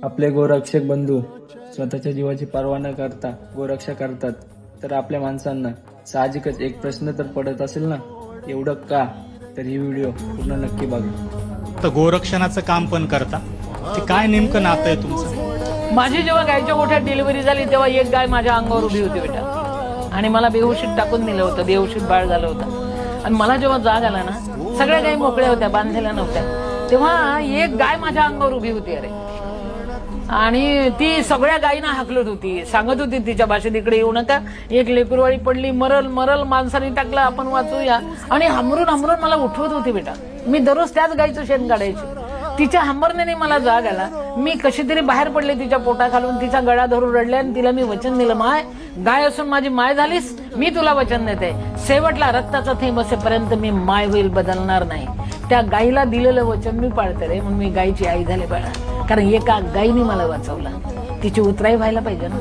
आपले गोरक्षक बंधू स्वतःच्या जीवाची पर्वा न करता गोरक्षा करतात, तर आपल्या माणसांना साहजिकच एक प्रश्न तर पडत असेल ना, एवढं का? तर ही व्हिडिओ पूर्ण नक्की बघा. तर गोरक्षणाचं काम पण करता, ते काय नेमकं नातं आहे तुमचं? माझी जेव्हा गायच्या गोठ्यात डिलिव्हरी झाली तेव्हा एक गाय माझ्या अंगावर उभी होती बेटा, आणि मला बेहोशीत टाकून दिलं होतं. बेहोशीत बाळ झालं होतं, आणि मला जेव्हा जाग आला ना, सगळ्या गायी मोकळ्या होत्या, बांधलेल्या नव्हत्या, तेव्हा एक गाय माझ्या अंगावर उभी होती. अरे, आणि ती सगळ्या गायींना हाकलत होती, सांगत होती तिच्या भाषेत, इकडे येऊ नका, एक लेकरवाळी पडली, मरल मरल, माणसाने टाकला, आपण वाचूया. आणि हमरून हमरून मला उठवत होती बेटा. मी दररोज त्याच गायीचं शेण काढायची. तिच्या हंबरण्याने मला जाग आला. मी कशी तरी बाहेर पडले तिच्या पोटाखालून, तिचा गळा धरून रडले, आणि तिला मी वचन दिलं, माय, गाय असून माझी माय झालीस, मी तुला वचन देते, शेवटला रक्ताचा थेंब असेपर्यंत मी माय होईल, बदलणार नाही. त्या गायीला दिलेलं वचन मी पाळते रे, म्हणून मी गायीची आई झाले बाळा. कारण एका गायीने मला वाचवलं, तिची उतराई व्हायला पाहिजे ना.